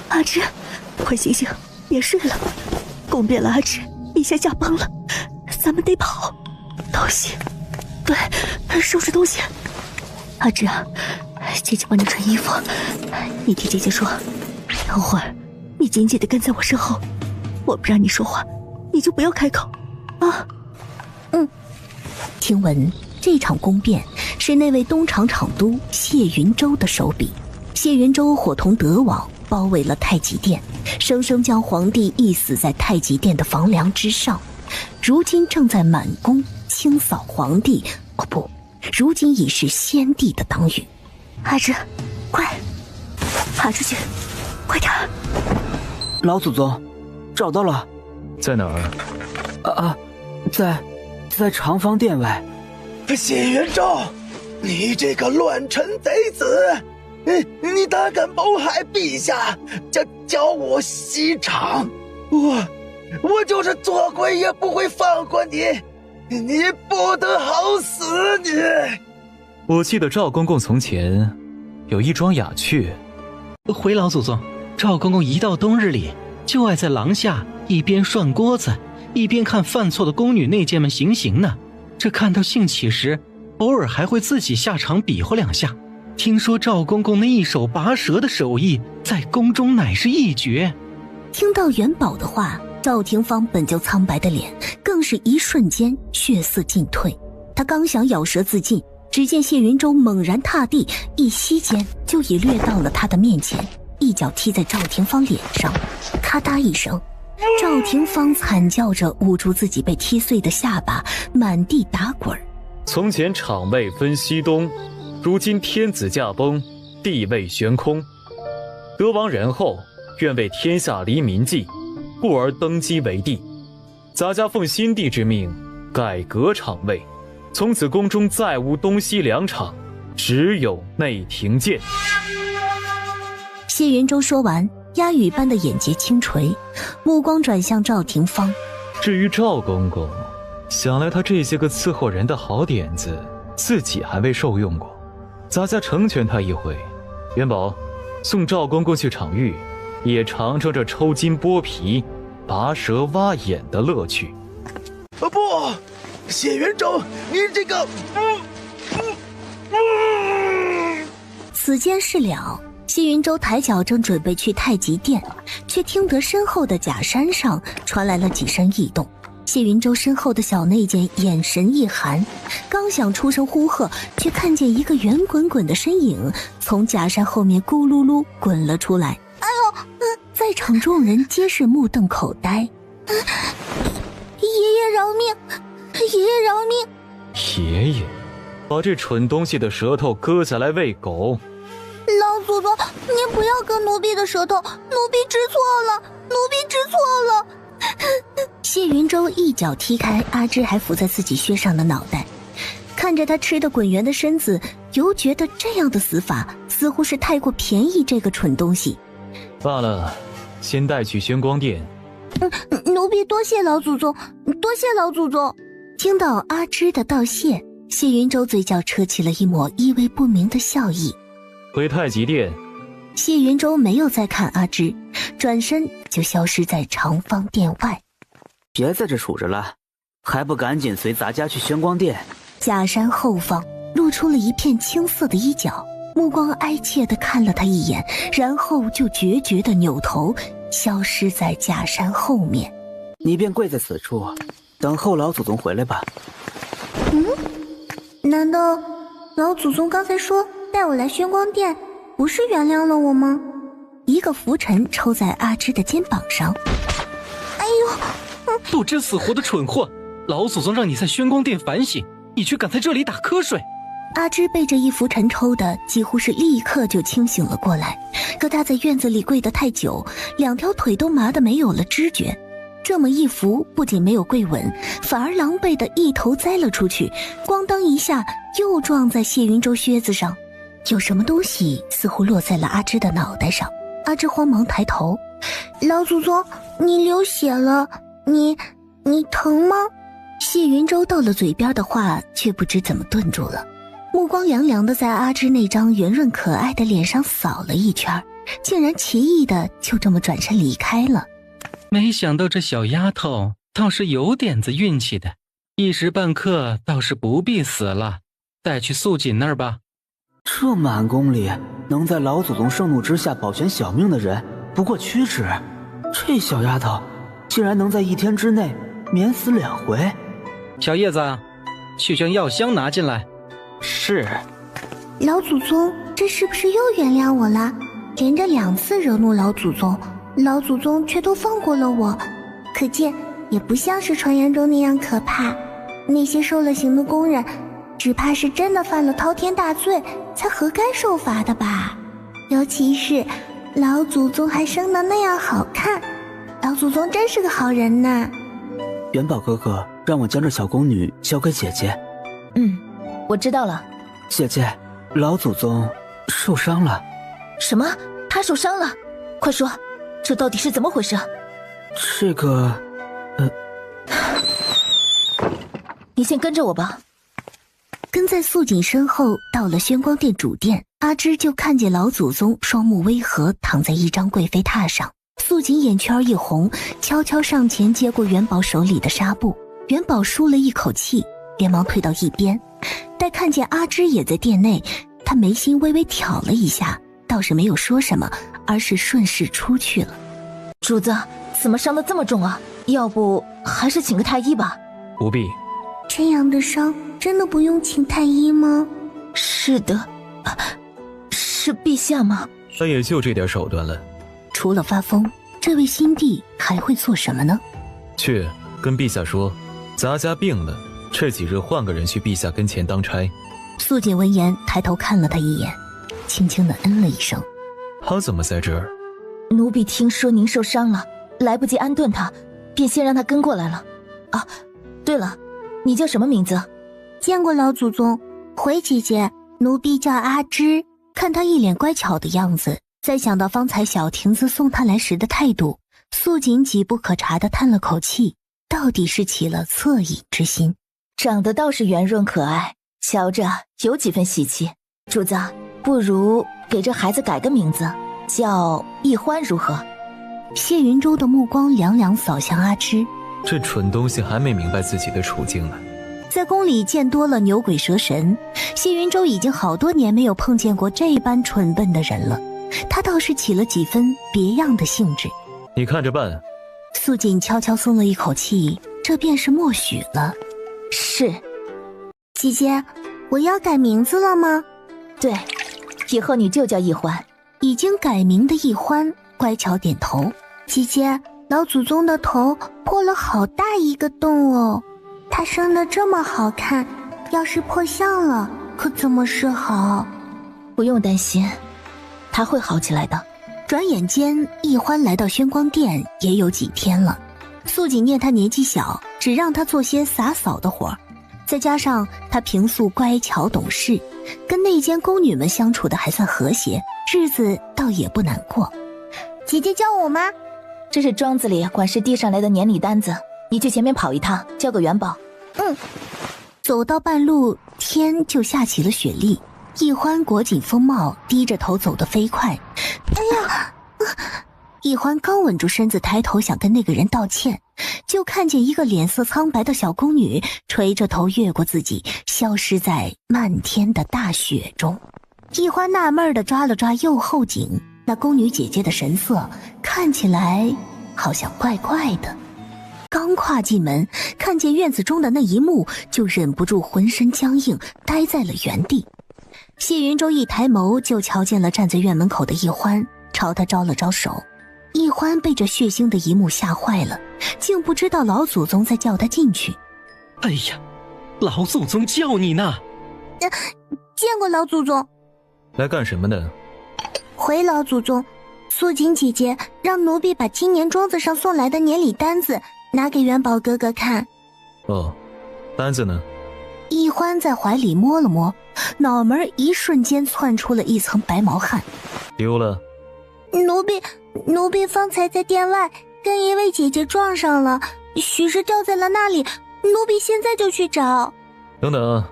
阿芝，快醒醒，别睡了！宫变了，阿芝，一下驾崩了，咱们得跑。东西，对，收拾东西。阿芝啊，姐姐帮你穿衣服，你听姐姐说，等会儿你紧紧地跟在我身后，我不让你说话，你就不要开口啊。听闻这场宫变是那位东厂厂督谢云州的手笔。谢云州伙同德王包围了太极殿，生生将皇帝缢死在太极殿的房梁之上，如今正在满宫清扫皇帝，如今已是先帝的党羽。阿芝，快爬出去，快点！老祖宗，找到了。在哪儿？在长房殿外。谢元昭，你这个乱臣贼子，你胆敢谋害陛下，叫我西厂，我就是做鬼也不会放过你，你不得好死你！我记得赵公公从前有一桩雅趣。回老祖宗，赵公公一到冬日里就爱在廊下一边涮锅子，一边看犯错的宫女内监们行刑呢。这看到兴起时，偶尔还会自己下场比划两下。听说赵公公那一手拔舌的手艺在宫中乃是一绝。听到元宝的话，赵廷芳本就苍白的脸更是一瞬间血色尽退。他刚想咬舌自尽，只见谢云州猛然踏地，一息间就已掠到了他的面前，一脚踢在赵廷芳脸上，咔嗒一声，赵廷芳惨叫着捂住自己被踢碎的下巴，满地打滚。从前场位分西东，如今天子驾崩，地位悬空。德王仁厚，愿为天下黎民计，故而登基为帝。咱家奉新帝之命，改革场位，从此宫中再无东西两场，只有内廷监。谢云州说完，鸦羽般的眼睫轻垂，目光转向赵廷芳。至于赵公公，想来他这些个伺候人的好点子，自己还未受用过。咱家成全他一回。元宝，送赵公公去场域，也尝尝这抽筋剥皮、拔舌挖眼的乐趣。不，谢元昭，你这个……此间事了，谢云州抬脚正准备去太极殿，却听得身后的假山上传来了几声异动。谢云州身后的小内监眼神一寒，刚想出声呼喝，却看见一个圆滚滚的身影从假山后面咕噜噜滚了出来。哎呦！在场众人皆是目瞪口呆。爷爷饶命！爷爷饶命！爷爷，把这蠢东西的舌头割下来喂狗。老祖宗，您不要割奴婢的舌头，奴婢知错了，奴婢知错了。谢云州一脚踢开阿芝还伏在自己靴上的脑袋，看着他吃得滚圆的身子，犹觉得这样的死法似乎是太过便宜这个蠢东西。罢了，先带去宣光殿。奴婢多谢老祖宗，多谢老祖宗。听到阿芝的道谢，谢云州嘴角扯起了一抹意味不明的笑意。回太极殿。谢云州没有再看阿芝，转身就消失在长方殿外。别在这杵着了，还不赶紧随咱家去宣光殿？假山后方露出了一片青色的衣角，目光哀切地看了他一眼，然后就决绝地扭头消失在假山后面。你便跪在此处，等候老祖宗回来吧。难道老祖宗刚才说带我来宣光殿，不是原谅了我吗？一个拂尘抽在阿芝的肩膀上。哎呦！不知死活的蠢货！老祖宗让你在宣光殿反省，你却敢在这里打瞌睡。阿芝被这一拂尘抽的几乎是立刻就清醒了过来，可他在院子里跪得太久，两条腿都麻得没有了知觉。这么一扶，不仅没有跪稳，反而狼狈的一头栽了出去，咣当一下又撞在谢云州靴子上。有什么东西似乎落在了阿芝的脑袋上。阿芝慌忙抬头，老祖宗，你流血了，你疼吗？谢云州到了嘴边的话却不知怎么顿住了，目光凉凉的在阿芝那张圆润可爱的脸上扫了一圈，竟然奇异的就这么转身离开了。没想到这小丫头倒是有点子运气的，一时半刻倒是不必死了，带去素锦那儿吧。这满宫里能在老祖宗盛怒之下保全小命的人不过屈指，这小丫头竟然能在1天之内免死2回。小叶子，去将药箱拿进来。是。老祖宗，这是不是又原谅我了？连着2次惹怒老祖宗，老祖宗却都放过了我，可见也不像是传言中那样可怕。那些受了刑的工人，只怕是真的犯了滔天大罪，才活该受罚的吧。尤其是老祖宗还生得那样好看，老祖宗真是个好人呐。元宝哥哥让我将这小宫女交给姐姐。我知道了。姐姐，老祖宗受伤了。什么？他受伤了？快说，这到底是怎么回事？这个，你先跟着我吧。跟在素锦身后到了宣光殿主殿，阿芝就看见老祖宗双目微合，躺在一张贵妃榻上。素锦眼圈一红，悄悄上前接过元宝手里的纱布。元宝舒了一口气，连忙退到一边。待看见阿芝也在殿内，他眉心微微挑了一下，倒是没有说什么，而是顺势出去了。主子，怎么伤得这么重啊？要不还是请个太医吧。不必。这样的伤真的不用请太医吗？是的，是陛下吗？但也就这点手段了。除了发疯，这位新帝还会做什么呢？去跟陛下说，咱家病了，这几日换个人去陛下跟前当差。素锦闻言抬头看了他一眼，轻轻地嗯了一声。他怎么在这儿？奴婢听说您受伤了，来不及安顿他，便先让他跟过来了。啊，对了，你叫什么名字？见过老祖宗。回姐姐，奴婢叫阿芝。看他一脸乖巧的样子，再想到方才小亭子送他来时的态度，素锦几不可察地叹了口气，到底是起了恻隐之心。长得倒是圆润可爱，瞧着有几分喜气。主子，不如给这孩子改个名字，叫易欢如何？谢云舟的目光凉凉扫向阿芝，这蠢东西还没明白自己的处境呢。在宫里见多了牛鬼蛇神，谢云舟已经好多年没有碰见过这般蠢笨的人了，他倒是起了几分别样的兴致。你看着办。素锦悄悄松了一口气，这便是默许了。是。姐姐，我要改名字了吗？对，以后你就叫易欢。已经改名的易欢乖巧点头。姐姐，老祖宗的头破了好大一个洞哦，他生得这么好看，要是破相了可怎么是好？不用担心，他会好起来的。转眼间易欢来到宣光殿也有几天了，素锦念他年纪小，只让他做些洒扫的活，再加上他平素乖巧懂事，跟内间宫女们相处的还算和谐，日子倒也不难过。姐姐叫我吗？这是庄子里管事递上来的年礼单子，你去前面跑一趟，交个元宝。走到半路，天就下起了雪粒。易欢裹紧风帽，低着头走得飞快。哎呀！易欢刚稳住身子，抬头想跟那个人道歉，就看见一个脸色苍白的小宫女垂着头越过自己，消失在漫天的大雪中。易欢纳闷地抓了抓右后颈，那宫女姐姐的神色看起来好像怪怪的。刚跨进门，看见院子中的那一幕，就忍不住浑身僵硬，呆在了原地。谢云舟一抬眸，就瞧见了站在院门口的易欢，朝他招了招手。易欢被这血腥的一幕吓坏了，竟不知道老祖宗在叫他进去。哎呀，老祖宗叫你呢。见过老祖宗。来干什么呢？回老祖宗，素锦姐姐让奴婢把今年庄子上送来的年礼单子拿给元宝哥哥看。哦，单子呢？易欢在怀里摸了摸，脑门一瞬间窜出了一层白毛汗。丢了？奴婢方才在殿外跟一位姐姐撞上了，许是掉在了那里，奴婢现在就去找。等等。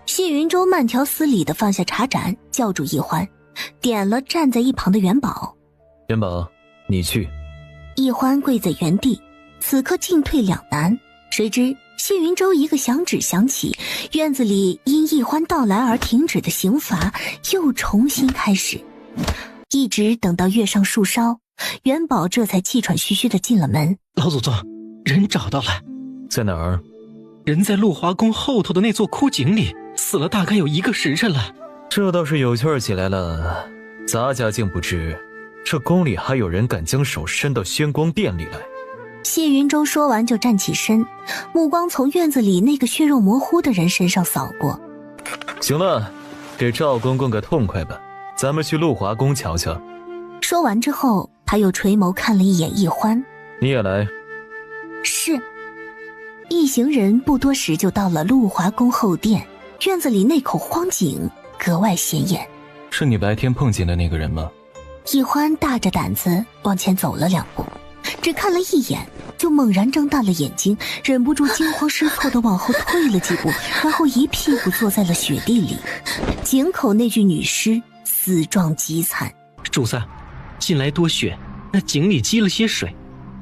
谢云舟慢条斯理地放下茶盏，叫住易欢，点了站在一旁的元宝。元宝，你去。易欢跪在原地，此刻进退两难。谁知谢云舟一个响指响起，院子里因易欢到来而停止的刑罚又重新开始。一直等到月上树梢，元宝这才气喘吁吁地进了门。老祖宗，人找到了。在哪儿？人在陆华宫后头的那座枯井里，死了大概有1个时辰了。这倒是有趣起来了。咱家竟不知，这宫里还有人敢将手伸到宣光殿里来。谢云舟说完就站起身，目光从院子里那个血肉模糊的人身上扫过。行了，给赵公公个痛快吧，咱们去陆华宫瞧瞧。说完之后，他又垂眸看了一眼易欢。你也来。是。一行人不多时就到了陆华宫后殿，院子里那口荒井格外显眼。是你白天碰见的那个人吗？易欢大着胆子往前走了2步，只看了一眼就猛然睁大了眼睛，忍不住惊慌失措地往后退了几步，然后一屁股坐在了雪地里。井口那具女尸死状极惨。主子，近来多雪，那井里积了些水，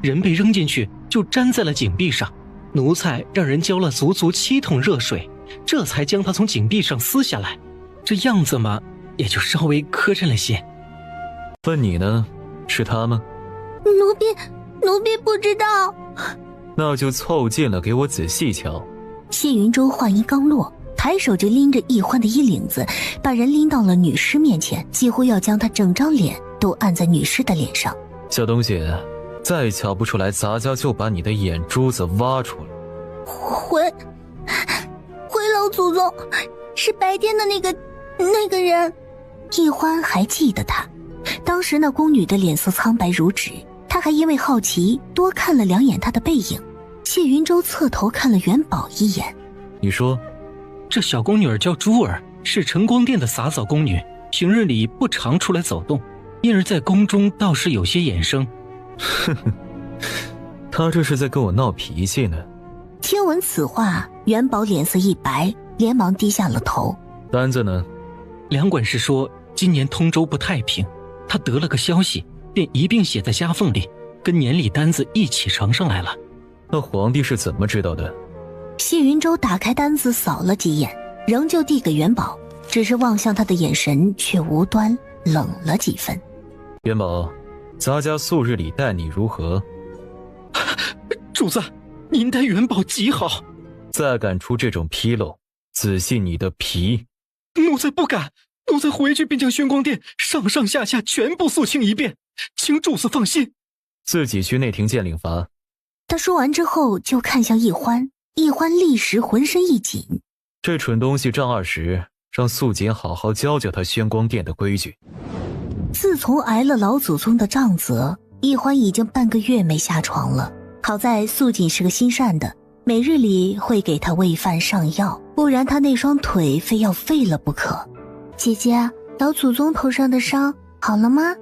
人被扔进去就粘在了井壁上，奴才让人浇了足足7桶热水，这才将他从井壁上撕下来，这样子嘛，也就稍微磕碜了些。问你呢，是他吗？奴婢不知道。那就凑近了给我仔细瞧。谢云舟话音刚落，抬手就拎着易欢的衣领子，把人拎到了女尸面前，几乎要将她整张脸都按在女尸的脸上。小东西，再瞧不出来，咱家就把你的眼珠子挖出来。回老祖宗，是白天的那个人。易欢还记得他，当时那宫女的脸色苍白如纸，他还因为好奇多看了2眼她的背影。谢云舟侧头看了元宝一眼。你说，这小宫女儿叫珠儿，是晨光殿的洒扫宫女，平日里不常出来走动，因而在宫中倒是有些眼生。哼哼，他这是在跟我闹脾气呢。听闻此话，元宝脸色一白，连忙低下了头。单子呢？梁管事说今年通州不太平，他得了个消息，便一并写在夹缝里，跟年里单子一起呈上来了。那皇帝是怎么知道的？谢云舟打开单子扫了几眼，仍旧递给元宝，只是望向他的眼神却无端冷了几分。元宝，咱家素日里待你如何？主子，您待元宝极好。再敢出这种纰漏，仔细你的皮。奴才不敢，奴才回去便将宣光殿上上下下全部肃清一遍，请主子放心。自己去内廷见领罚。他说完之后就看向易欢，易欢立时浑身一紧。这蠢东西仗20，让素锦好好教教他宣光殿的规矩。自从挨了老祖宗的杖责，易欢已经半个月没下床了。好在素锦是个心善的，每日里会给他喂饭上药，不然他那双腿非要废了不可。姐姐，老祖宗头上的伤好了吗？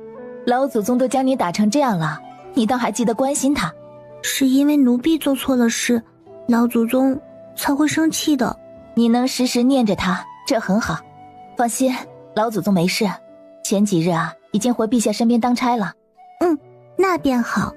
老祖宗都将你打成这样了，你倒还记得关心他？是因为奴婢做错了事，老祖宗才会生气的。你能时时念着他，这很好。放心，老祖宗没事。前几日已经回陛下身边当差了。那便好。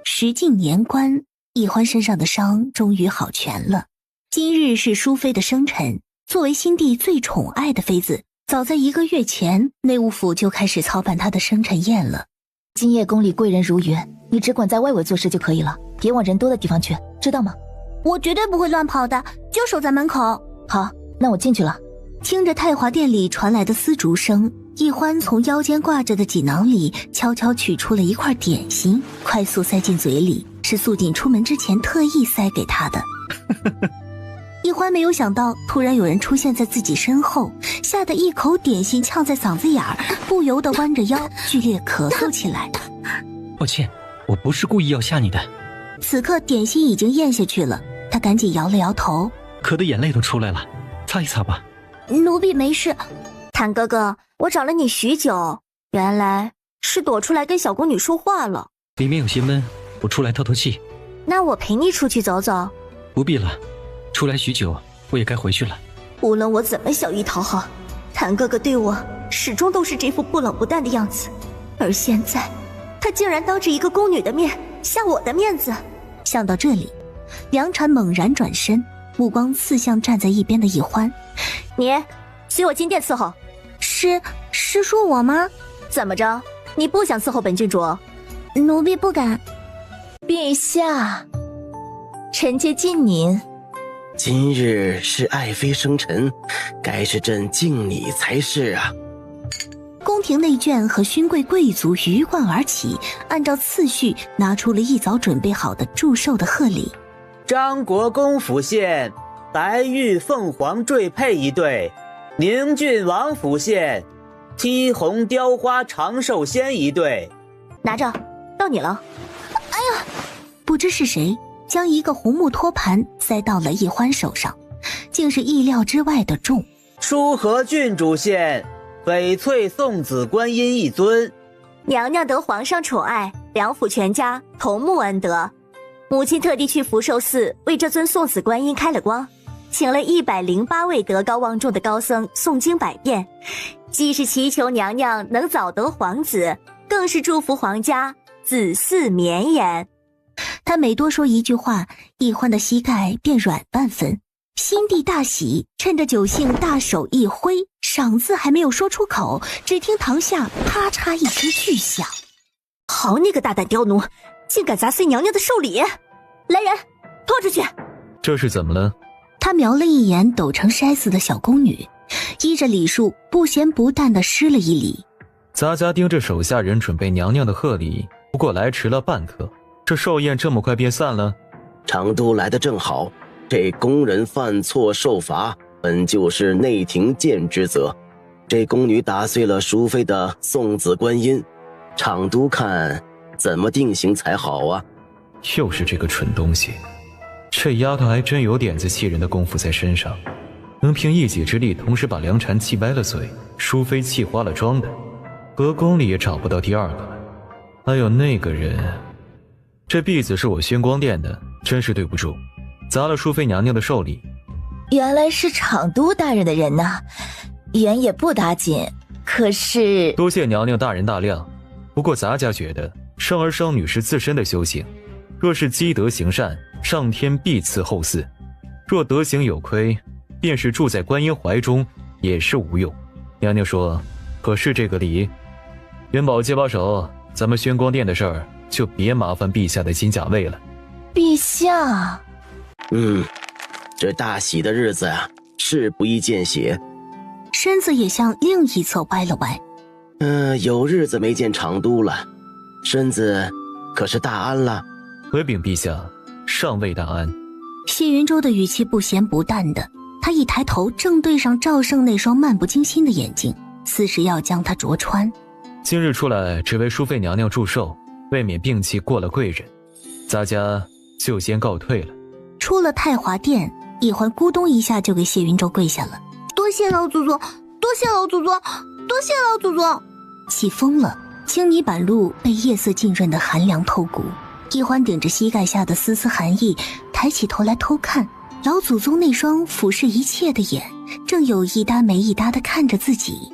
时近年关，易欢身上的伤终于好全了。今日是淑妃的生辰，作为新帝最宠爱的妃子，早在1个月前，内务府就开始操办她的生辰宴了。今夜宫里贵人如云，你只管在外围做事就可以了，别往人多的地方去，知道吗？我绝对不会乱跑的，就守在门口。好，那我进去了。听着太华殿里传来的丝竹声，易欢从腰间挂着的锦囊里悄悄取出了一块点心，快速塞进嘴里，是素锦出门之前特意塞给他的。易欢没有想到突然有人出现在自己身后，吓得一口点心呛在嗓子眼儿，不由得弯着腰剧烈咳嗽起来。抱歉，我不是故意要吓你的。此刻点心已经咽下去了，他赶紧摇了摇头，咳的眼泪都出来了，擦一擦吧。奴婢没事。谭哥哥，我找了你许久，原来是躲出来跟小宫女说话了。里面有些闷，我出来透透气。那我陪你出去走走。不必了，出来许久，我也该回去了。无论我怎么小意讨好，谭哥哥对我始终都是这副不冷不淡的样子，而现在，他竟然当着一个宫女的面下我的面子。想到这里，梁婵猛然转身，目光刺向站在一边的易欢。你随我进殿伺候。是说我吗？怎么着？你不想伺候本郡主？奴婢不敢。陛下，臣妾敬您。今日是爱妃生辰，该是朕敬你才是啊。宫廷内眷和勋贵贵族鱼贯而起，按照次序拿出了一早准备好的祝寿的贺礼。张国公府县白玉凤凰坠佩一对，宁郡王府县剔红雕花长寿仙一对。拿着，到你了。不知是谁将一个红木托盘塞到了易欢手上，竟是意料之外的重。舒和郡主县翡翠送子观音一尊。娘娘得皇上宠爱，两府全家同沐恩德。母亲特地去福寿寺为这尊送子观音开了光，请了108位德高望重的高僧诵经百遍，既是祈求娘娘能早得皇子，更是祝福皇家子嗣绵延。他每多说一句话，易欢的膝盖便软半分，心地大喜，趁着酒兴大手一挥，赏字还没有说出口，只听堂下啪嚓一声巨响。好你个大胆刁奴，竟敢砸碎娘娘的寿礼！来人，拖出去！这是怎么了？他瞄了一眼抖成筛子的小宫女，依着礼数不咸不淡地施了一礼。杂家盯着手下人准备娘娘的贺礼，不过来迟了半刻，这寿宴这么快便散了。成都来得正好，这宫人犯错受罚本就是内廷谏之责，这宫女打碎了淑妃的送子观音，厂都看怎么定刑才好啊。又是这个蠢东西，这丫头还真有点子气人的功夫在身上，能凭一己之力同时把梁婵气歪了嘴，淑妃气花了妆的，隔宫里也找不到第二个了。还有那个人，这婢子是我宣光殿的，真是对不住，砸了淑妃娘娘的寿礼。原来是厂都大人的人呐，原也不打紧，可是多谢娘娘大人大量，不过杂家觉得生儿生女是自身的修行，若是积德行善，上天必赐厚赐；若德行有亏，便是住在观音怀中也是无用。娘娘说可是这个理？元宝接把手，咱们宣光殿的事儿就别麻烦陛下的金甲位了。陛下，这大喜的日子啊，是不易见血。身子也向另一侧歪了歪。有日子没见厂都了，身子可是大安了？回禀陛下，尚未大安。谢云舟的语气不咸不淡的，他一抬头正对上赵胜那双漫不经心的眼睛，似是要将他啄穿。今日出来只为淑妃娘娘祝寿，未免病气过了贵人，杂家就先告退了。出了太华殿，易欢咕咚一下就给谢云舟跪下了。多谢老祖宗，多谢老祖宗，多谢老祖宗。气疯了，青泥板路被夜色浸润的寒凉透骨。易欢顶着膝盖下的丝丝寒意，抬起头来偷看，老祖宗那双俯视一切的眼，正有一搭没一搭地看着自己。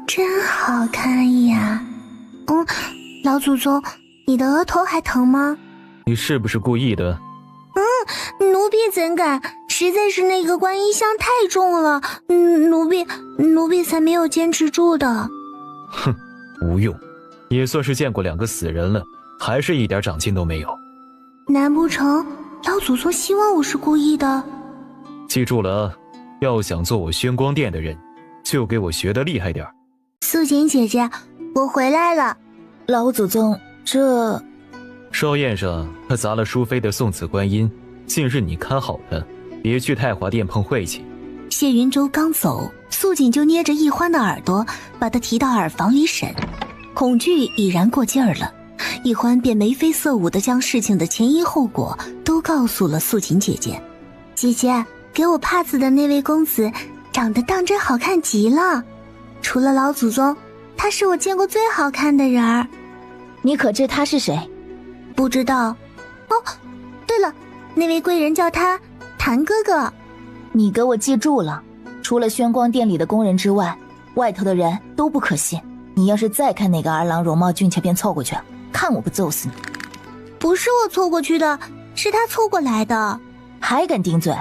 真好看呀。老祖宗，你的额头还疼吗？你是不是故意的？奴婢怎敢，实在是那个观音像太重了，奴婢才没有坚持住的。哼，无用，也算是见过2个死人了，还是一点长进都没有。难不成老祖宗希望我是故意的？记住了啊，要想做我宣光殿的人，就给我学得厉害点。素锦姐姐，我回来了。老祖宗，这寿宴上他砸了淑妃的送子观音，近日你看好他，别去太华殿碰晦气。谢云舟刚走，素锦就捏着易欢的耳朵，把他提到耳房里审。恐惧已然过劲儿了，易欢便眉飞色舞地将事情的前因后果都告诉了素锦姐姐。姐姐，给我帕子的那位公子长得当真好看极了，除了老祖宗，他是我见过最好看的人儿。你可知他是谁？不知道。对了，那位贵人叫他谭哥哥。你给我记住了，除了宣光殿里的宫人之外，外头的人都不可信。你要是再看哪个儿郎容貌俊俏便凑过去，看我不揍死你！不是我凑过去的，是他凑过来的。还敢顶嘴？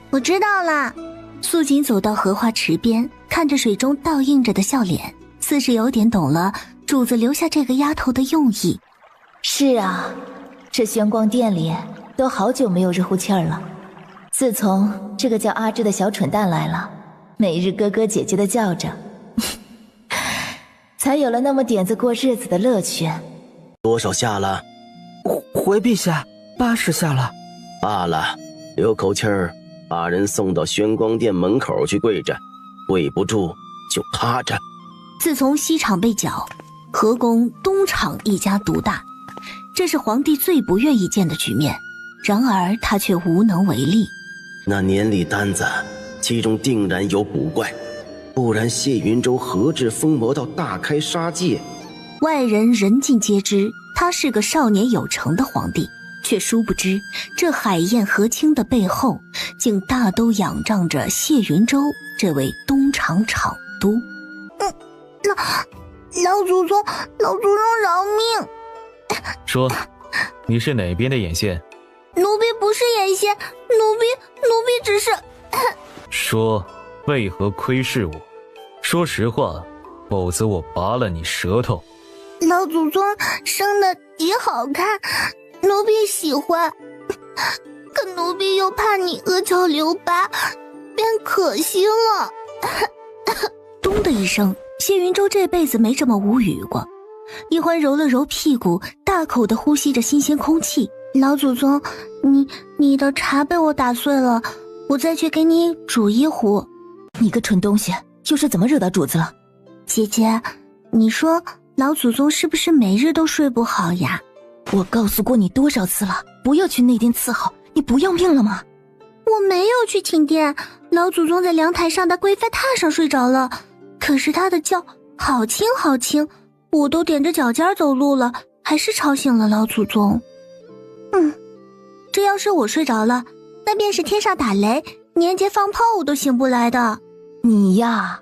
我知道了。素锦走到荷花池边，看着水中倒映着的笑脸，似是有点懂了主子留下这个丫头的用意。是啊，这玄光殿里都好久没有热乎气儿了。自从这个叫阿芝的小蠢蛋来了，每日哥哥姐姐的叫着，才有了那么点子过日子的乐趣。多少下了？回陛下，80下了。罢了，留口气儿，把人送到玄光殿门口去跪着，跪不住就趴着。自从西厂被剿，河宫东厂一家独大，这是皇帝最不愿意见的局面。然而他却无能为力。那年历单子，其中定然有古怪，不然谢云州何至疯魔到大开杀戒？外人人尽皆知，他是个少年有成的皇帝，却殊不知这海晏河清的背后，竟大都仰仗着谢云州这位东厂厂督。老祖宗饶命！说，你是哪边的眼线？奴婢不是眼线，奴婢只是……说，为何窥视我？说实话，否则我拔了你舌头。老祖宗生得极好看，奴婢喜欢，可奴婢又怕你额角留疤，便可惜了。咚的一声，谢云州这辈子没这么无语过。一环揉了揉屁股，大口地呼吸着新鲜空气。老祖宗，你的茶被我打碎了，我再去给你煮一壶。你个蠢东西，又是怎么惹到主子了？姐姐，你说老祖宗是不是每日都睡不好呀？我告诉过你多少次了，不要去内殿伺候，你不要命了吗？我没有去寝殿，老祖宗在凉台上的贵妃榻上睡着了，可是他的觉好轻好轻，我都踮着脚尖走路了，还是吵醒了老祖宗。这要是我睡着了，那便是天上打雷，年节放炮我都醒不来的。你呀，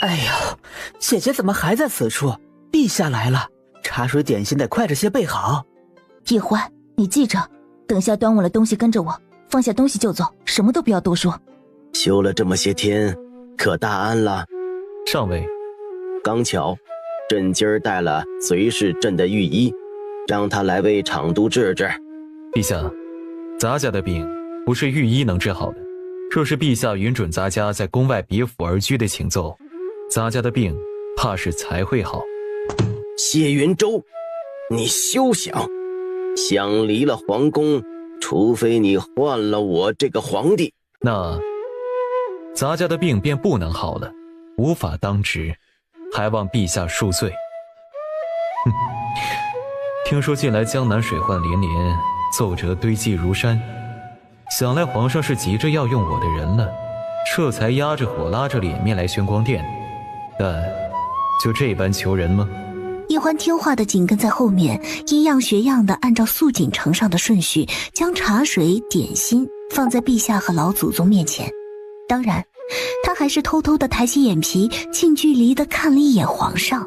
哎呦，姐姐怎么还在此处？陛下来了，茶水点心得快着些备好。一欢，你记着，等下端稳了东西跟着我，放下东西就走，什么都不要多说。修了这么些天，可大安了？上尉，刚巧，朕今儿带了随侍朕的御医，让他来为厂督治治。陛下，咱家的病不是御医能治好的，若是陛下允准咱家在宫外别府而居的请奏，咱家的病怕是才会好。谢云州，你休想离了皇宫，除非你换了我这个皇帝。那咱家的病便不能好了，无法当值，还望陛下恕罪。听说近来江南水患连连，奏折堆积如山，想来皇上是急着要用我的人了，这才压着火拉着脸面来玄光殿。但就这般求人吗？一欢听话的紧跟在后面，阴样学样的按照素锦呈上的顺序，将茶水点心放在陛下和老祖宗面前。当然他还是偷偷的抬起眼皮，近距离的看了一眼皇上。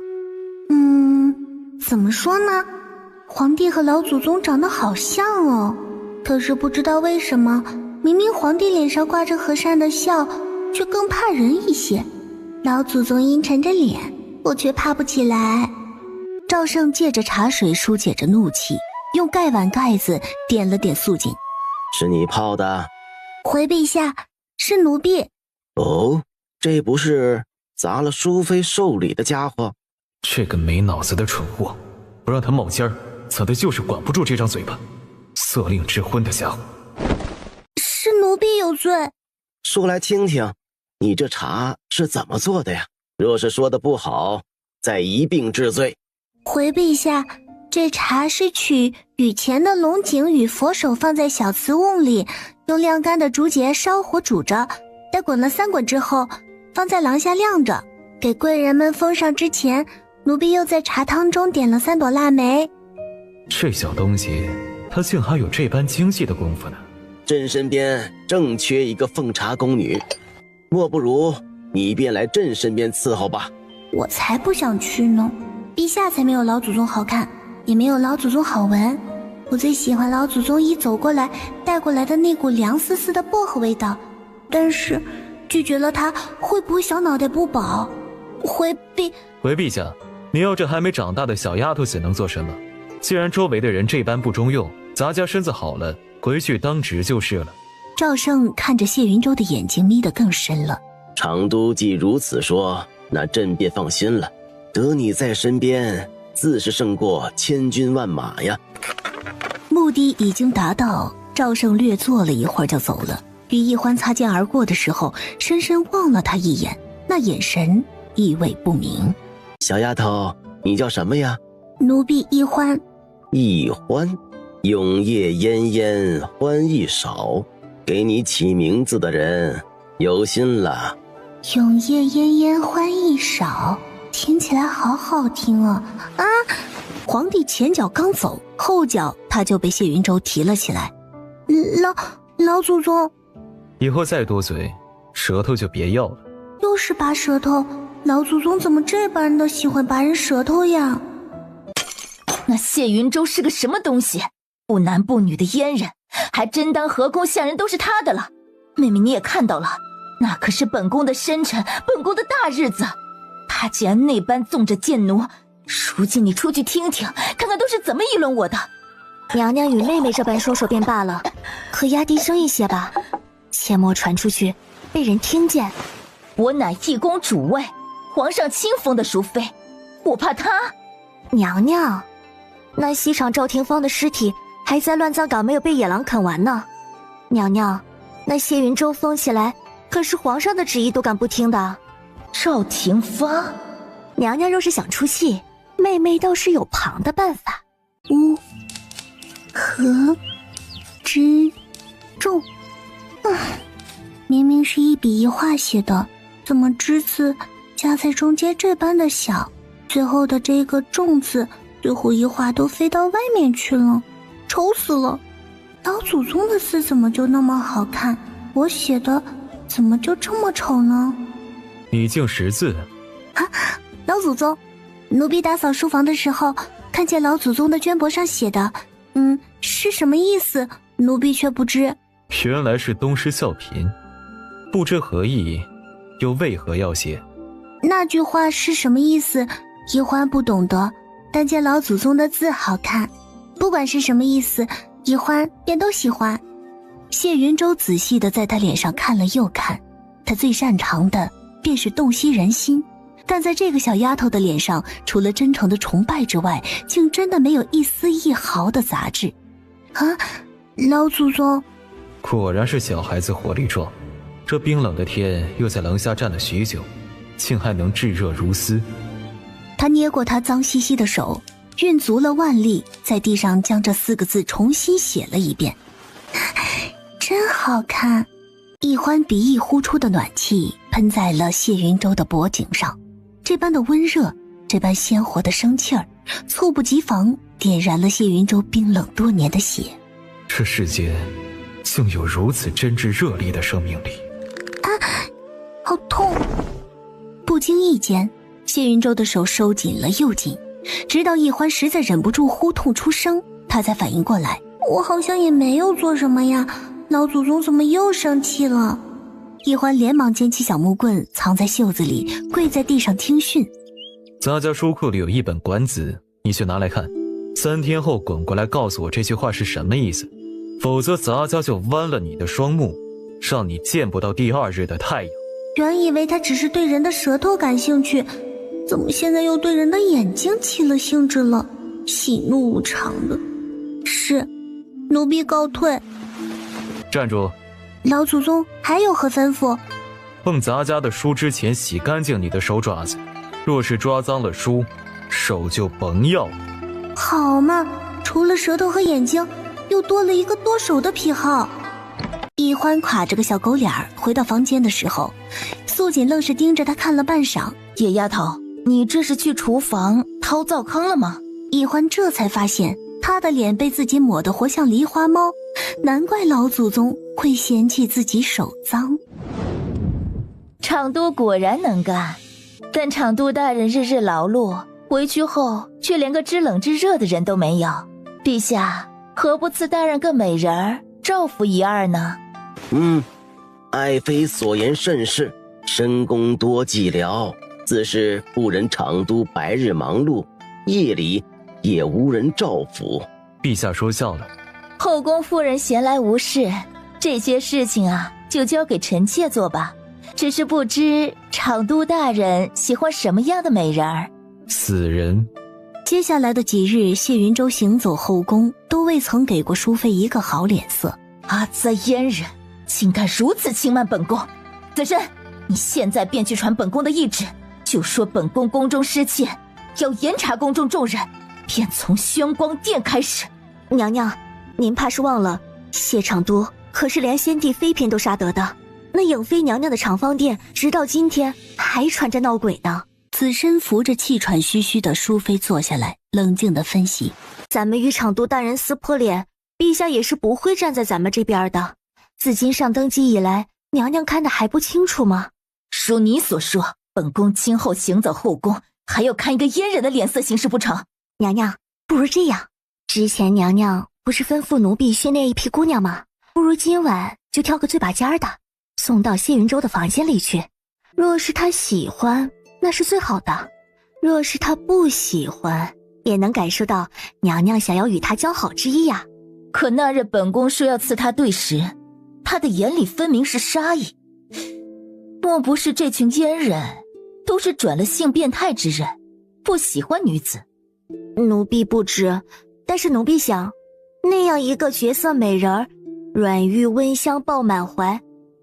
怎么说呢，皇帝和老祖宗长得好像哦，可是不知道为什么，明明皇帝脸上挂着和善的笑，却更怕人一些。老祖宗阴沉着脸，我却怕不起来。赵胜借着茶水疏解着怒气，用盖碗盖子点了点素锦。是你泡的？回陛下，是奴婢。哦，这不是砸了淑妃寿礼的家伙？这个没脑子的蠢货，不让他冒尖儿，则的就是管不住这张嘴巴。色令之婚的家伙，是奴婢有罪。说来听听，你这茶是怎么做的呀？若是说的不好，再一并治罪。回陛下，这茶是取雨前的龙井与佛手放在小瓷瓮里，用晾干的竹节烧火煮着，待滚了3滚之后，放在廊下晾着。给贵人们封上之前，奴婢又在茶汤中点了3朵腊梅。这小东西，他竟还有这般精细的功夫呢。朕身边正缺一个奉茶宫女，莫不如你便来朕身边伺候吧。我才不想去呢，陛下才没有老祖宗好看，也没有老祖宗好闻。我最喜欢老祖宗一走过来带过来的那股凉丝丝的薄荷味道，但是拒绝了他会不会小脑袋不保？回陛下，你要这还没长大的小丫头子能做什么？既然周围的人这般不中用，咱家身子好了，回去当值就是了。赵胜看着谢云舟的眼睛眯得更深了。常都既如此说，那朕便放心了。得你在身边，自是胜过千军万马呀。目的已经达到，赵胜略坐了一会儿就走了。与易欢擦肩而过的时候，深深望了他一眼，那眼神意味不明。小丫头，你叫什么呀？奴婢易欢。易欢，永夜烟烟欢意少，给你起名字的人有心了。永夜烟烟欢意少，听起来好好听啊！啊！皇帝前脚刚走，后脚他就被谢云舟提了起来。老祖宗，以后再多嘴，舌头就别要了。又是拔舌头，老祖宗怎么这般的喜欢拔人舌头呀？那谢云舟是个什么东西？不男不女的阉人，还真当河宫下人都是他的了。妹妹你也看到了，那可是本宫的生辰，本宫的大日子，他竟然那般纵着贱奴。如今你出去听听，看看都是怎么议论我的。娘娘与妹妹这般说说便罢了，可压低声一些吧，切莫传出去被人听见。我乃一宫主位，皇上亲封的淑妃，我怕他。娘娘，那西厂赵廷芳的尸体还在乱葬岗没有被野狼啃完呢。娘娘，那谢云舟封起来可是皇上的旨意都敢不听的。赵廷芳，娘娘若是想出气，妹妹倒是有旁的办法。乌合之众，明明是一笔一画写的，怎么之字夹在中间这般的小，最后的这个众字最后一画都飞到外面去了，丑死了。老祖宗的字怎么就那么好看，我写的怎么就这么丑呢？你竟识字啊！老祖宗，奴婢打扫书房的时候看见老祖宗的绢帛上写的是什么意思，奴婢却不知。原来是东施效颦，不知何意，又为何要写？那句话是什么意思，易欢不懂得，但见老祖宗的字好看，不管是什么意思，易欢便都喜欢。谢云舟仔细地在他脸上看了又看，他最擅长的便是洞悉人心，但在这个小丫头的脸上，除了真诚的崇拜之外，竟真的没有一丝一毫的杂质。啊，老祖宗，果然是小孩子活力壮，这冰冷的天又在廊下站了许久，竟还能炙热如斯。他捏过他脏兮兮的手，运足了腕力，在地上将这4个字重新写了一遍。真好看。易欢鼻翼呼出的暖气喷在了谢云舟的脖颈上，这般的温热，这般鲜活的生气儿，猝不及防点燃了谢云舟冰冷多年的血。这世间竟有如此真挚热烈的生命力。啊，好痛！不经意间，谢云舟的手收紧了又紧，直到易欢实在忍不住呼痛出声，他才反应过来，我好像也没有做什么呀，老祖宗怎么又生气了？易欢连忙捡起小木棍藏在袖子里，跪在地上听训。咱家书库里有一本管子，你去拿来看，3天后滚过来告诉我这句话是什么意思，否则咱家就剜了你的双目，让你见不到第2日的太阳。原以为他只是对人的舌头感兴趣，怎么现在又对人的眼睛起了兴致了？喜怒无常的。是，奴婢告退。站住！老祖宗还有何吩咐？碰咱家的书之前洗干净你的手爪子，若是抓脏了书，手就甭要了。好嘛，除了舌头和眼睛，又多了一个剁手的癖好。易欢垮着个小狗脸回到房间的时候，素锦愣是盯着他看了半晌。野丫头，你这是去厨房掏灶坑了吗？易欢这才发现他的脸被自己抹得活像梨花猫，难怪老祖宗会嫌弃自己手脏。厂督果然能干，但厂督大人日日劳碌，回去后却连个知冷知热的人都没有。陛下何不赐大人个美人儿，照拂一二呢？爱妃所言甚是，深宫多寂寥，自是不忍厂督白日忙碌，夜里也无人照拂。陛下说笑了。后宫夫人闲来无事，这些事情啊，就交给臣妾做吧。只是不知厂督大人喜欢什么样的美人儿？死人。接下来的几日，谢云州行走后宫，都未曾给过淑妃一个好脸色。阿灾阉人，竟敢如此轻慢本宫！子申，你现在便去传本宫的懿旨，就说本宫宫中失窃，要严查宫中众人，便从宣光殿开始。娘娘，您怕是忘了，谢厂督可是连先帝妃嫔都杀得的。那颖妃娘娘的厂方殿，直到今天还传着闹鬼呢。子申扶着气喘吁吁的淑妃坐下来，冷静地分析：咱们与厂督大人撕破脸，陛下也是不会站在咱们这边的。自今上登基以来，娘娘看得还不清楚吗？如你所说，本宫今后行走后宫，还要看一个阉人的脸色行事不成？娘娘，不如这样，之前娘娘不是吩咐奴婢训练一批姑娘吗？不如今晚就挑个最把尖的，送到谢云州的房间里去。若是她喜欢，那是最好的；若是她不喜欢，也能感受到娘娘想要与她交好之意呀。可那日本宫说要赐她对食，她的眼里分明是杀意。莫不是这群阉人都是转了性变态之人，不喜欢女子？奴婢不知，但是奴婢想，那样一个绝色美人儿，软玉温香抱满怀，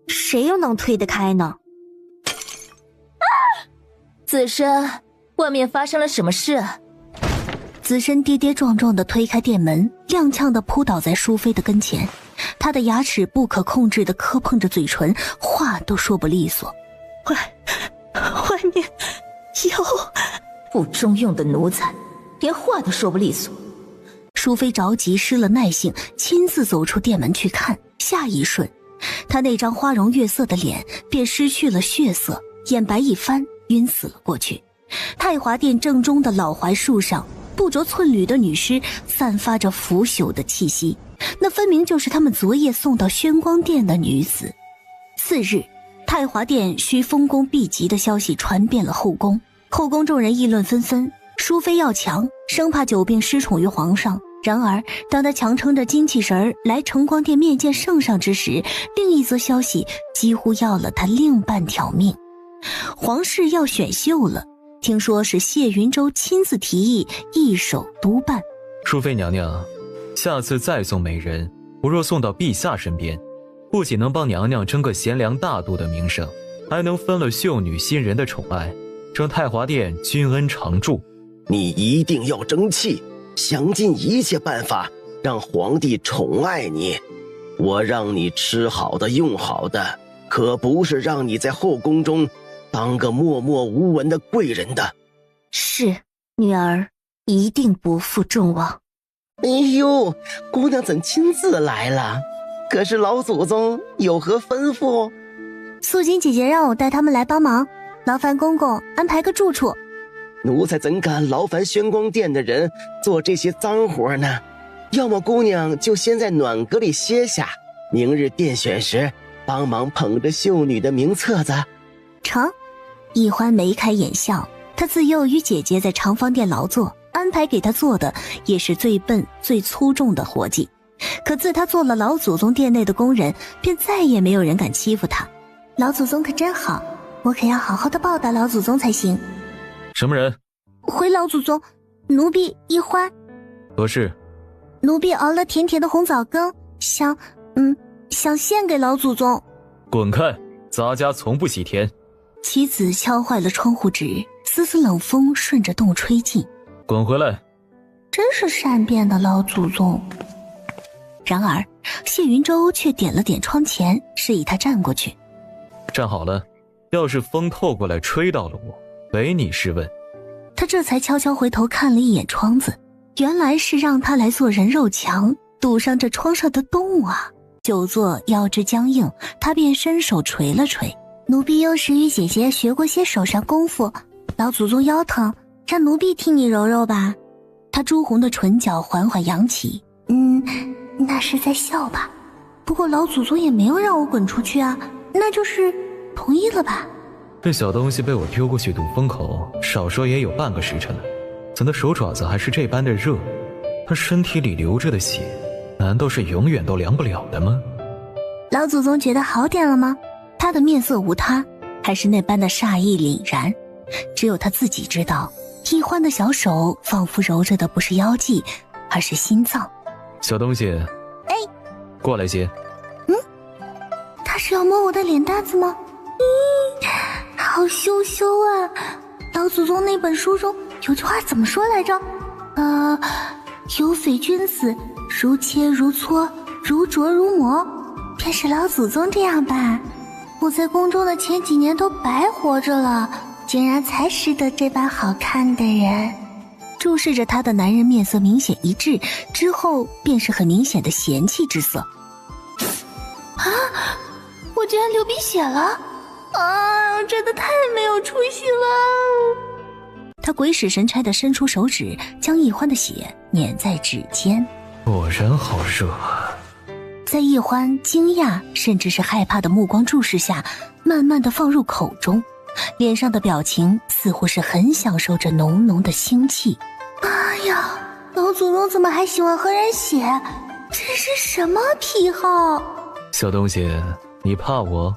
谁又能推得开呢？子申，外面发生了什么事？子申跌跌撞撞地推开店门，踉跄地扑倒在淑妃的跟前，他的牙齿不可控制地磕碰着嘴唇，话都说不利索。外面有不中用的奴才，连话都说不利索。淑妃着急失了耐性，亲自走出店门去看，下一瞬，她那张花容月色的脸便失去了血色，眼白一翻，晕死了过去。太华殿正中的老槐树上，不着寸缕的女尸散发着腐朽的气息，那分明就是他们昨夜送到宣光殿的女子。次日，太华殿需封宫避疾的消息传遍了后宫，后宫众人议论纷纷，淑妃要强，生怕久病失宠于皇上。然而当他强撑着精气神来承光殿面见圣上之时，另一则消息几乎要了他另半条命。皇室要选秀了，听说是谢云州亲自提议，一手督办。淑妃娘娘，下次再送美人，不若送到陛下身边，不仅能帮娘娘争个贤良大度的名声，还能分了秀女新人的宠爱，让太华殿君恩常驻。你一定要争气，想尽一切办法让皇帝宠爱你。我让你吃好的用好的，可不是让你在后宫中当个默默无闻的贵人的。是，女儿一定不负众望。哎呦，姑娘怎亲自来了？可是老祖宗有何吩咐？素锦姐姐让我带他们来帮忙，劳烦公公安排个住处。奴才怎敢劳烦宣光殿的人做这些脏活呢？要么姑娘就先在暖阁里歇下，明日殿选时帮忙捧着秀女的名册子。成。易欢眉开眼笑，她自幼与姐姐在长芳殿劳作，安排给她做的也是最笨最粗重的活计。可自她做了老祖宗殿内的工人，便再也没有人敢欺负她。老祖宗可真好，我可要好好的报答老祖宗才行。什么人？回老祖宗，奴婢易欢。何事？奴婢熬了甜甜的红枣羹，想献给老祖宗。滚开！咱家从不喜甜。妻子敲坏了窗户纸，丝丝冷风顺着洞吹进。滚回来！真是善变的老祖宗。然而谢云州却点了点窗前，示意他站过去。站好了，要是风透过来吹到了我，唯你是问。他这才悄悄回头看了一眼窗子，原来是让他来做人肉墙，堵上这窗上的洞啊。久坐腰肢僵硬，他便伸手捶了捶。奴婢幼时与姐姐学过些手上功夫，老祖宗腰疼，让奴婢替你揉揉吧。她朱红的唇角缓缓扬起，那是在笑吧？不过老祖宗也没有让我滚出去啊，那就是同意了吧？这小东西被我丢过去堵风口，少说也有半个时辰了，怎的手爪子还是这般的热？他身体里流着的血，难道是永远都凉不了的吗？老祖宗觉得好点了吗？他的面色无他，还是那般的煞意凛然。只有他自己知道，易欢的小手仿佛揉着的不是腰际，而是心脏。小东西，过来些。他是要摸我的脸蛋子吗？好羞羞啊！老祖宗那本书中有句话怎么说来着？有匪君子，如切如磋，如琢如磨。便是老祖宗这样吧。我在宫中的前几年都白活着了，竟然才识得这般好看的人。注视着他的男人面色明显一致，之后便是很明显的嫌弃之色。我居然流鼻血了！真的太没有出息了！他鬼使神差地伸出手指，将易欢的血捻在指尖。果然好热啊！在易欢惊讶甚至是害怕的目光注视下，慢慢地放入口中，脸上的表情似乎是很享受着浓浓的腥气。哎呀，老祖宗怎么还喜欢喝人血？这是什么癖好？小东西，你怕我？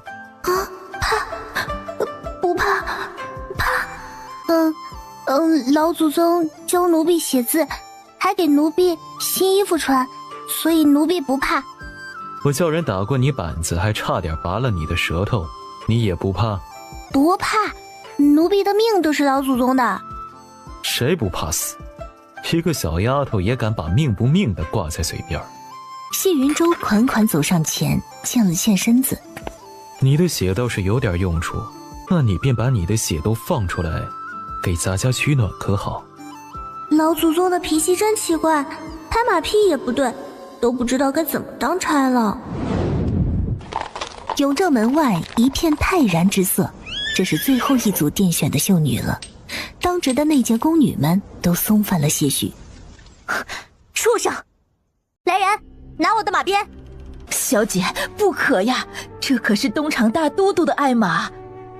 不怕。老祖宗教奴婢写字，还给奴婢新衣服穿，所以奴婢不怕。我叫人打过你板子，还差点拔了你的舌头，你也不怕？不怕，奴婢的命都是老祖宗的。谁不怕死？一个小丫头也敢把命不命的挂在嘴边。谢云舟款款走上前，欠了欠身子。你的血倒是有点用处，那你便把你的血都放出来，给咱家取暖可好？老祖宗的脾气真奇怪，拍马屁也不对，都不知道该怎么当差了。永正门外一片泰然之色，这是最后一组殿选的秀女了。当值的内监宫女们都松泛了些许。畜生！来人，拿我的马鞭！小姐，不可呀，这可是东厂大都督的爱马。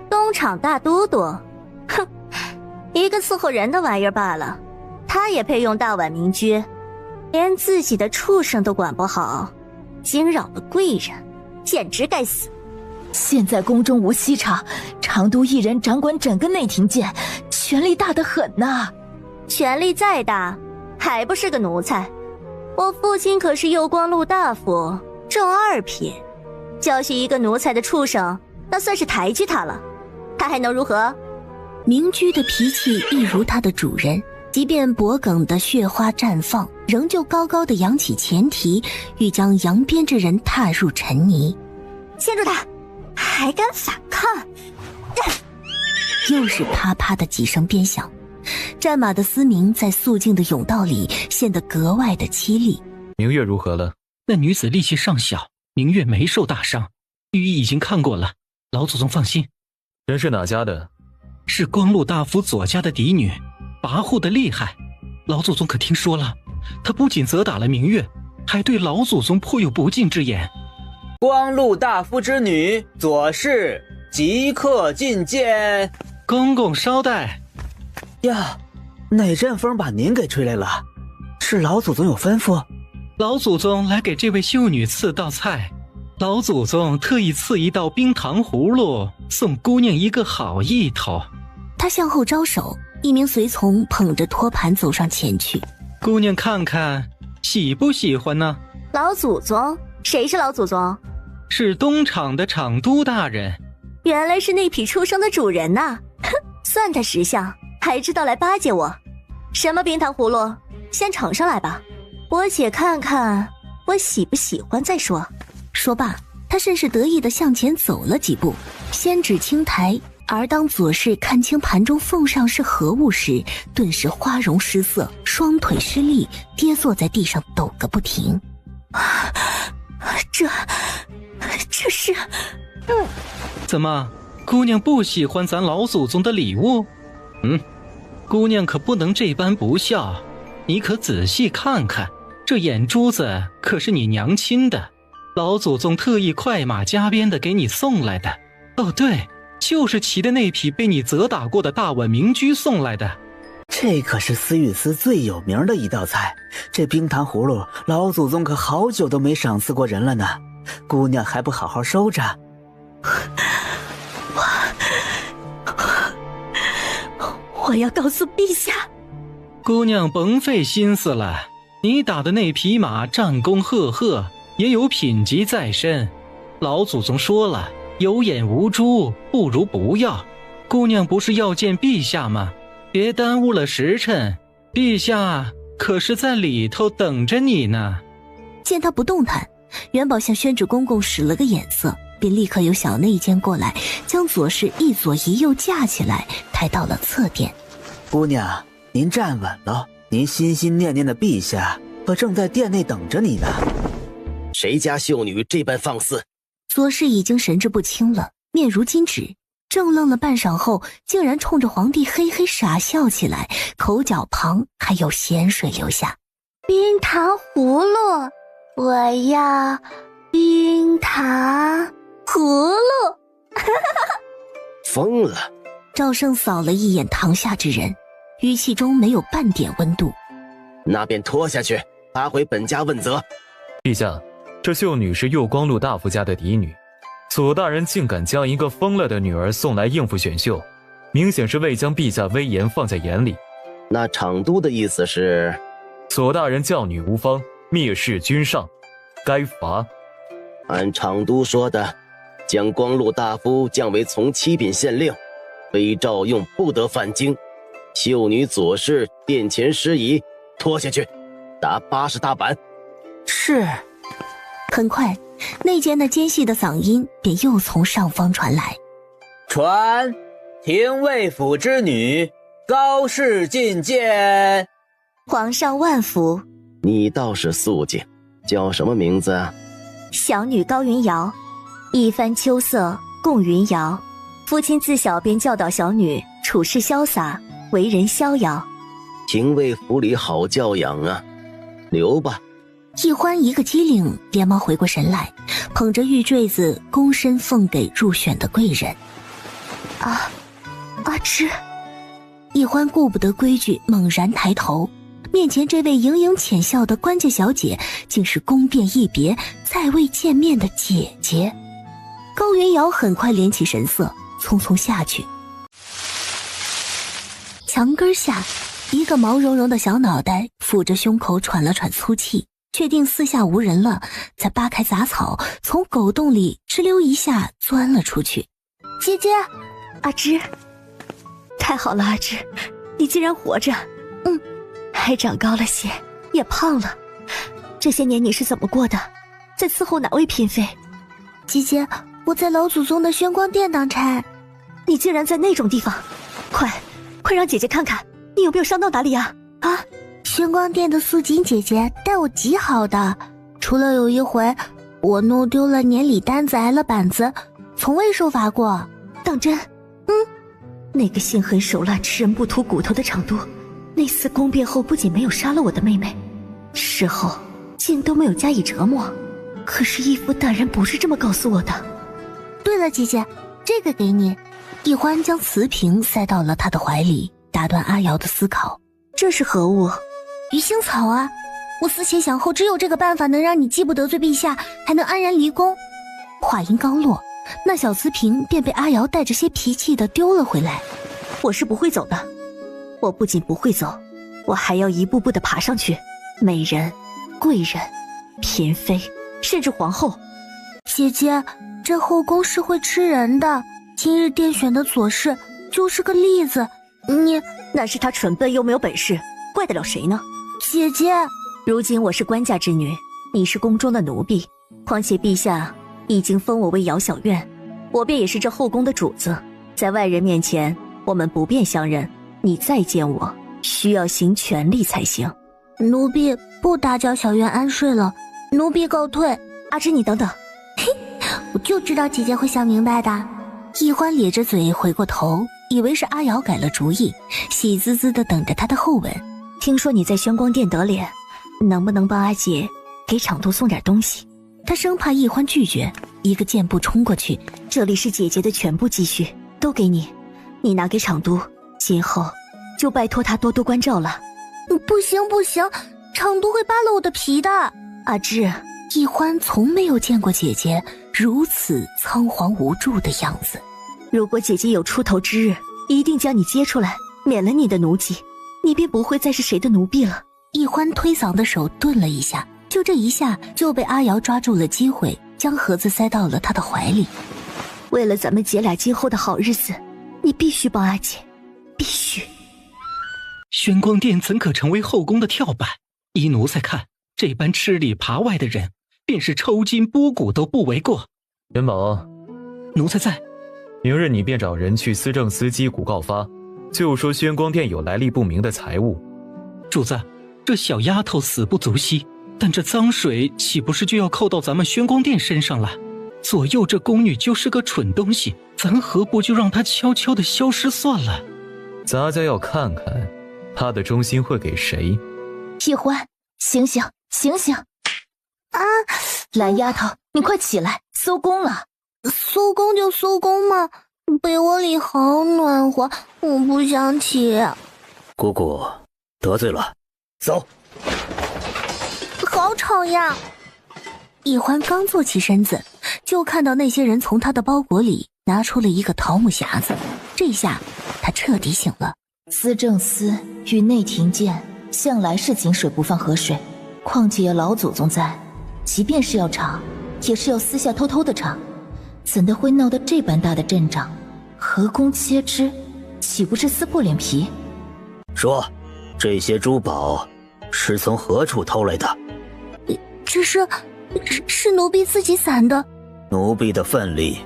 东厂大都督？哼，一个伺候人的玩意儿罢了，他也配用大宛名驹？连自己的畜生都管不好，惊扰了贵人，简直该死！现在宫中无西厂，常都一人掌管整个内廷监，权力大得很呐。权力再大，还不是个奴才。我父亲可是右光禄大夫，正二品，教训一个奴才的畜生，那算是抬举他了。他还能如何？明居的脾气一如他的主人，即便脖颈的血花绽放，仍旧高高的扬起前蹄，欲将扬鞭之人踏入尘泥。牵住他！还敢反抗！又是啪啪的几声鞭响，战马的嘶鸣在肃静的甬道里显得格外的凄厉。明月如何了？那女子力气尚小，明月没受大伤，御医已经看过了，老祖宗放心。人是哪家的？是光禄大夫左家的嫡女，跋扈的厉害。老祖宗可听说了？她不仅责打了明月，还对老祖宗颇有不敬之言。光禄大夫之女左氏即刻觐见。公公稍待。呀，哪阵风把您给吹来了？是老祖宗有吩咐？老祖宗来给这位秀女赐道菜，老祖宗特意赐一道冰糖葫芦，送姑娘一个好意头。他向后招手，一名随从捧着托盘走上前去。姑娘看看，喜不喜欢呢？老祖宗？谁是老祖宗？是东厂的厂督大人。原来是那匹畜生的主人呐！哼，算他识相，还知道来巴结我。什么冰糖葫芦？先盛上来吧，我且看看我喜不喜欢再说。说罢，他甚是得意地向前走了几步，先指青台。而当左氏看清盘中奉上是何物时，顿时花容失色，双腿失力，跌坐在地上抖个不停。这是……怎么姑娘不喜欢咱老祖宗的礼物？姑娘可不能这般不孝，你可仔细看看，这眼珠子可是你娘亲的，老祖宗特意快马加鞭的给你送来的。哦对，就是骑的那匹被你责打过的大宛名驹送来的。这可是思玉司最有名的一道菜，这冰糖葫芦老祖宗可好久都没赏赐过人了呢，姑娘还不好好收着。我要告诉陛下。姑娘甭费心思了，你打的那匹马战功赫赫，也有品级在身。老祖宗说了，有眼无珠不如不要。姑娘不是要见陛下吗？别耽误了时辰，陛下可是在里头等着你呢。见他不动弹，元宝向宣旨公公使了个眼色，便立刻有小内监过来，将左氏一左一右架起来，抬到了侧殿。姑娘，您站稳了，您心心念念的陛下可正在殿内等着你呢。谁家秀女这般放肆？左氏已经神志不清了，面如金纸，怔愣了半晌后，竟然冲着皇帝嘿嘿傻笑起来，口角旁还有咸水流下。冰糖葫芦，我要冰糖葫芦。疯了！赵胜扫了一眼堂下之人，语气中没有半点温度。那便拖下去，押回本家问责。陛下，这秀女是右光禄大夫家的嫡女，左大人竟敢将一个疯了的女儿送来应付选秀，明显是未将陛下威严放在眼里。那厂督的意思是，左大人教女无方，蔑视君上，该罚。按厂督说的，将光禄大夫降为从七品县令，非诏用不得犯京。秀女左氏殿前失仪，拖下去，打80大板。是。很快，内监那尖细的嗓音便又从上方传来：传廷尉府之女高氏觐见。皇上万福。你倒是肃静，叫什么名字啊？小女高云瑶，一番秋色共云瑶。父亲自小便教导小女处事潇洒，为人逍遥。廷尉府里好教养啊，留吧。易欢一个机灵，连忙回过神来，捧着玉坠子躬身奉给入选的贵人。阿芝。易欢顾不得规矩，猛然抬头，面前这位盈盈浅笑的官家小姐，竟是宫变一别再未见面的姐姐。高云瑶很快敛起神色，匆匆下去。墙根下，一个毛茸茸的小脑袋抚着胸口喘了喘粗气，确定四下无人了，才扒开杂草，从狗洞里哧溜一下钻了出去。姐姐，阿芝。太好了，阿芝，你竟然活着。还长高了些，也胖了。这些年你是怎么过的？在伺候哪位嫔妃？姐姐，我在老祖宗的宣光殿当差。你竟然在那种地方？快让姐姐看看，你有没有伤到哪里啊？宣光殿的素锦姐姐待我极好的，除了有一回我弄丢了年礼单子挨了板子，从未受罚过。当真？那个心狠手辣吃人不吐骨头的厂督，那次宫变后不仅没有杀了我的妹妹，事后竟都没有加以折磨。可是义父大人不是这么告诉我的。对了，姐姐，这个给你。易欢将瓷瓶塞到了他的怀里，打断阿瑶的思考。这是何物？鱼腥草啊！我思前想后，只有这个办法能让你既不得罪陛下，还能安然离宫。话音刚落，那小瓷瓶便被阿瑶带着些脾气的丢了回来。我是不会走的，我不仅不会走，我还要一步步的爬上去。美人、贵人、嫔妃，甚至皇后。姐姐，这后宫是会吃人的，今日殿选的左氏就是个例子。那是她蠢笨又没有本事，怪得了谁呢？姐姐，如今我是官家之女，你是宫中的奴婢，况且陛下已经封我为瑶小院，我便也是这后宫的主子，在外人面前我们不便相认，你再见我需要行权力才行。奴婢不打搅小院安睡了，奴婢告退。阿芝，你等等。我就知道姐姐会想明白的。易欢咧着嘴回过头，以为是阿瑶改了主意，喜滋滋地等着他的后文。听说你在轩光殿得脸，能不能帮阿姐给场都送点东西？他生怕易欢拒绝，一个箭步冲过去。这里是姐姐的全部积蓄，都给你，你拿给场都，今后就拜托他多多关照了。不行不行，场都会扒了我的皮的。阿芝，易欢从没有见过姐姐如此仓皇无助的样子。如果姐姐有出头之日，一定将你接出来，免了你的奴籍，你便不会再是谁的奴婢了。易欢推搡的手顿了一下，就这一下就被阿瑶抓住了机会，将盒子塞到了他的怀里。为了咱们姐俩今后的好日子，你必须帮阿姐，必须。轩光殿怎可成为后宫的跳板？依奴才看，这般吃里扒外的人，便是抽筋剥骨都不为过。元宝，奴才在。明日你便找人去司政司击鼓告发，就说轩光殿有来历不明的财物。主子，这小丫头死不足惜，但这脏水岂不是就要扣到咱们轩光殿身上了？左右这宫女就是个蠢东西，咱何不就让她悄悄地消失算了？咱家要看看她的忠心会给谁。易欢，醒醒醒醒！啊，懒丫头，你快起来，收工了。收工就收工嘛，被窝里好暖和，我不想起。姑姑得罪了，走。好吵呀！易欢刚坐起身子，就看到那些人从他的包裹里拿出了一个桃木匣子。这下他彻底醒了。司政司与内廷监向来是井水不犯河水，况且有老祖宗在，即便是要查，也是要私下偷偷的查，怎的会闹得这般大的阵仗？河宫皆知，岂不是撕破脸皮？说，这些珠宝是从何处偷来的？这是奴婢自己攒的。奴婢的份力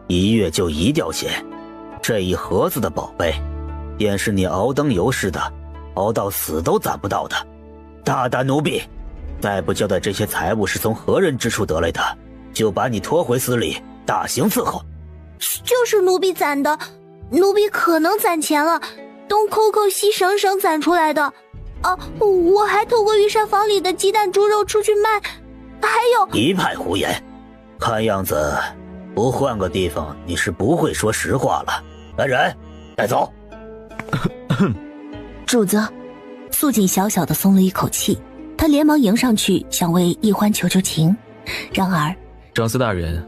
，1月就1吊钱。这一盒子的宝贝，便是你熬灯油似的，熬到死都攒不到的。大胆奴婢，再不交代这些财物是从何人之处得来的，就把你拖回司里，大刑伺候。就是奴婢攒的，奴婢可能攒钱了，东抠抠西省省攒出来的。我还偷过御膳房里的鸡蛋猪肉出去卖，还有……一派胡言！看样子不换个地方，你是不会说实话了。来人，带走。主子，素锦小小的松了一口气，他连忙迎上去想为易欢求求情，然而长司大人，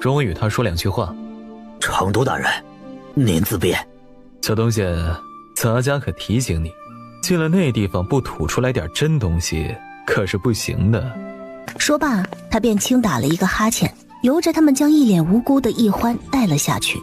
容我与他说2句话。成都大人，您自便。小东西，咱家可提醒你，进了那地方不吐出来点真东西可是不行的。说罢，他便轻打了一个哈欠，由着他们将一脸无辜的易欢带了下去。